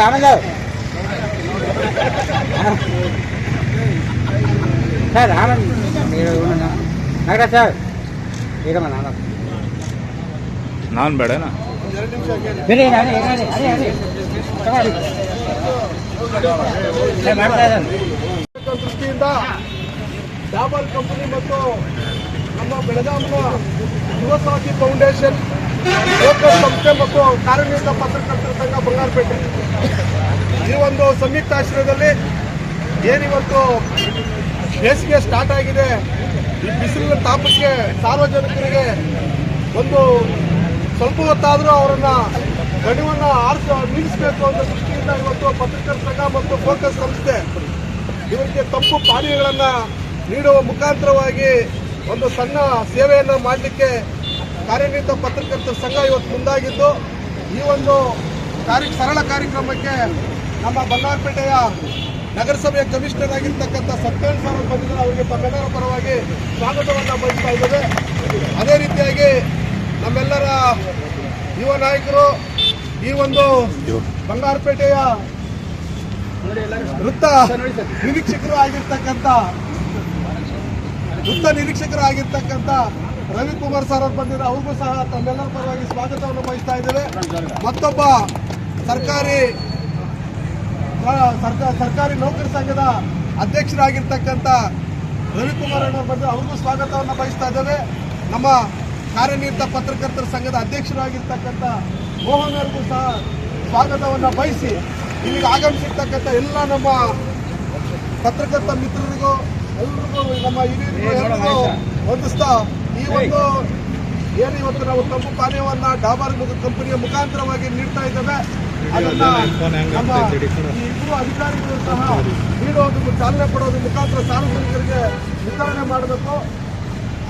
ಆನಂದ sir Anand ನಗರ sir ಈಗಮ್ಮ ನಾನು ಬೇಡನಾ ದೃಷ್ಟಿಯಿಂದ Dabur company ಮತ್ತು ನಮ್ಮ ಬೆಳಗಾವಿನ ಯುವ ಸಾಥಿ ಫೌಂಡೇಶನ್ ಲೋಕಲ್ ಸಂಸ್ಥೆ ಮತ್ತು ಕಾರ್ಯನಿರತ ಪತ್ರಕರ್ತರ ಸಂಘ ಬಂಗಾರಪೇಟೆ ಈ ಒಂದು ಸಂಯುಕ್ತಾಶ್ರಯದಲ್ಲಿ ಏನಿವತ್ತು ಬೇಸಿಗೆ ಸ್ಟಾರ್ಟ್ ಆಗಿದೆ. ಈ ಬಿಸಿಲಿನ ತಾಪಕ್ಕೆ ಸಾರ್ವಜನಿಕರಿಗೆ ಒಂದು ಸ್ವಲ್ಪ ಹೊತ್ತಾದರೂ ಅವರನ್ನ ಗಡಿವನ್ನು ನಿಲ್ಲಿಸಬೇಕು ಅನ್ನೋ ದೃಷ್ಟಿಯಿಂದ ಇವತ್ತು ಪತ್ರಕರ್ತರ ಸಂಘ ಮತ್ತು ಫೋಕಸ್ ಸಂಸ್ಥೆ ಇವರಿಗೆ ತಂಪು ಪಾನೀಯಗಳನ್ನು ನೀಡುವ ಮುಖಾಂತರವಾಗಿ ಒಂದು ಸಣ್ಣ ಸೇವೆಯನ್ನು ಮಾಡಲಿಕ್ಕೆ ಕಾರ್ಯನಿರತ ಪತ್ರಕರ್ತರ ಸಂಘ ಇವತ್ತು ಮುಂದಾಗಿದ್ದು, ಈ ಒಂದು ಸರಳ ಕಾರ್ಯಕ್ರಮಕ್ಕೆ ನಮ್ಮ ಬಂಗಾರಪೇಟೆಯ ನಗರಸಭೆಯ ಕಮಿಷನರ್ ಆಗಿರ್ತಕ್ಕಂಥ ಸತ್ಯನಾರಾಯಣ ಸರ್ ಬಂದಿದ್ದಾರೆ. ಅವರಿಗೆ ತಮ್ಮೆಲ್ಲರ ಪರವಾಗಿ ಸ್ವಾಗತವನ್ನು ಬಯಸ್ತಾ ಇದ್ದೇವೆ. ಅದೇ ರೀತಿಯಾಗಿ ನಮ್ಮೆಲ್ಲರ ಯುವ ನಾಯಕರು ಈ ಒಂದು ಬಂಗಾರಪೇಟೆಯ ವೃತ್ತ ನಿರೀಕ್ಷಕರು ಆಗಿರ್ತಕ್ಕಂಥ ರವಿಕುಮಾರ್ ಸರ್ ಅವರು ಬಂದಿದ್ದಾರೆ. ಅವ್ರಿಗೂ ಸಹ ತಮ್ಮೆಲ್ಲರ ಪರವಾಗಿ ಸ್ವಾಗತವನ್ನು ಬಯಸ್ತಾ ಇದ್ದೇವೆ. ಮತ್ತೊಬ್ಬ ಸರ್ಕಾರಿ ನೌಕರ ಸಂಘದ ಅಧ್ಯಕ್ಷರಾಗಿರ್ತಕ್ಕಂಥ ರವಿಕುಮಾರ್ ಅವರು ಬಂದು ಅವ್ರಿಗೂ ಸ್ವಾಗತವನ್ನು ಬಯಸ್ತಾ ಇದ್ದೇವೆ. ನಮ್ಮ ಕಾರ್ಯನಿರತ ಪತ್ರಕರ್ತರ ಸಂಘದ ಅಧ್ಯಕ್ಷರಾಗಿರ್ತಕ್ಕಂಥ ಮೋಹನ್ ಅವರಿಗೂ ಸಹ ಸ್ವಾಗತವನ್ನು ಬಯಸಿ ಇಲ್ಲಿಗೆ ಆಗಮಿಸಿರ್ತಕ್ಕಂಥ ಎಲ್ಲ ನಮ್ಮ ಪತ್ರಕರ್ತ ಮಿತ್ರರಿಗೂ ಎಲ್ಲರಿಗೂ ನಮ್ಮ ಹಿರಿಯರಿಗೂ ವಂದಿಸ್ತಾ ಈ ಒಂದು ಏನು ಇವತ್ತು ನಾವು ತಂಪು ಪಾನೀಯವನ್ನು ಡಾಬರ್ ಕಂಪನಿಯ ಮುಖಾಂತರವಾಗಿ ನೀಡ್ತಾ ಇದ್ದೇವೆ, ಅದನ್ನ ನಮ್ಮ ಈ ಇಬ್ಬರು ಅಧಿಕಾರಿಗಳು ಸಹ ನೀಡೋದು ಚಾಲನೆ ಕೊಡೋದ್ರ ಮುಖಾಂತರ ಸಾರ್ವಜನಿಕರಿಗೆ ವಿತರಣೆ ಮಾಡಬೇಕು.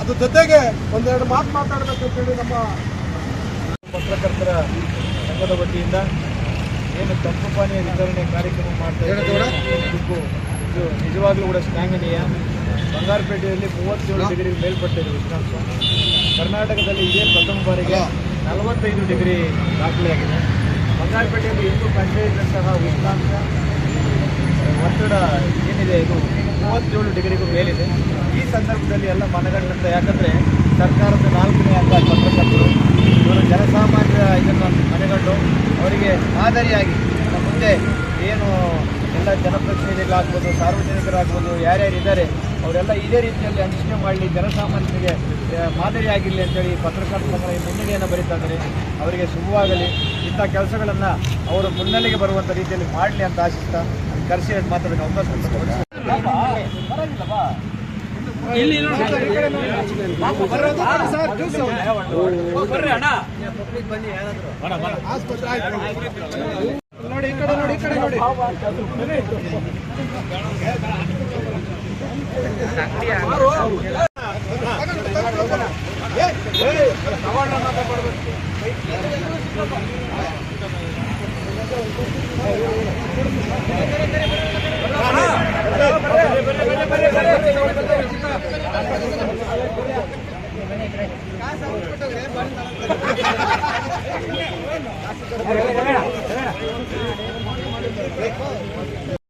ಅದ್ರ ಜೊತೆಗೆ ಒಂದೆರಡು ಮಾತು ಮಾತಾಡಬೇಕಂತೇಳಿ ನಮ್ಮ ಪತ್ರಕರ್ತರ ಸಂಘದ ವತಿಯಿಂದ ಏನು ತಂಪು ಪಾನೀಯ ವಿತರಣೆ ಕಾರ್ಯಕ್ರಮ ಮಾಡ್ತಾ ಇದ್ದೀವಿ. ಇದು ನಿಜವಾಗ್ಲೂ ಕೂಡ ಶ್ಲಾಘನೀಯ. ಬಂಗಾರಪೇಟೆಯಲ್ಲಿ 37 ಡಿಗ್ರಿ ಮೇಲ್ಪಟ್ಟಿದೆ ಉಷ್ಣಾಂಶ. ಕರ್ನಾಟಕದಲ್ಲಿ ಇದೇ ಪ್ರಥಮ ಬಾರಿಗೆ 45 ಡಿಗ್ರಿ ದಾಖಲೆಯಾಗಿದೆ. ಬಂಗಾರಪೇಟೆಯಲ್ಲಿ ಇನ್ನೂ ಕಂಡಿದ್ದಂತಹ ಉಷ್ಣಾಂಶ ಒತ್ತಡ ಏನಿದೆ ಇದು 37 ಡಿಗ್ರಿಗೂ ಮೇಲಿದೆ. ಈ ಸಂದರ್ಭದಲ್ಲಿ ಎಲ್ಲ ಮನಗಂಡಂತ, ಯಾಕಂದರೆ ಸರ್ಕಾರದ 4ನೇ ಹಂತ ಪತ್ರಕರ್ತರು ಇವರು ಜನಸಾಮಾನ್ಯರ ಇದನ್ನು ಮನೆಗಂಡು ಅವರಿಗೆ ಮಾದರಿಯಾಗಿ ಮುಂದೆ ಏನು ಎಲ್ಲ ಜನಪ್ರತಿನಿಧಿಗಳಾಗ್ಬೋದು, ಸಾರ್ವಜನಿಕರಾಗ್ಬೋದು, ಯಾರ್ಯಾರಿದ್ದಾರೆ ಅವರೆಲ್ಲ ಇದೇ ರೀತಿಯಲ್ಲಿ ಅನಿಷ್ಠೆ ಮಾಡಲಿ, ಜನಸಾಮಾನ್ಯರಿಗೆ ಮಾದರಿಯಾಗಿರಲಿ ಅಂತೇಳಿ ಪತ್ರಕರ್ತರ ಸಂಘ ಮುನ್ನುಡಿಯನ್ನು ಬರೀತಾ ಇದ್ದಾರೆ. ಅವರಿಗೆ ಶುಭವಾಗಲಿ. ಇಂಥ ಕೆಲಸಗಳನ್ನು ಅವರು ಮುನ್ನೆಲೆಗೆ ಬರುವಂಥ ರೀತಿಯಲ್ಲಿ ಮಾಡಲಿ ಅಂತ ಆಶಿಸ್ತಾ ಕರೆಸಿ ಮಾತಾಡೋಕೆ ಅವಕಾಶ ನೋಡಿ. ಈ ಕಡೆ ನೋಡಿ, ಈ ಕಡೆ ನೋಡಿ.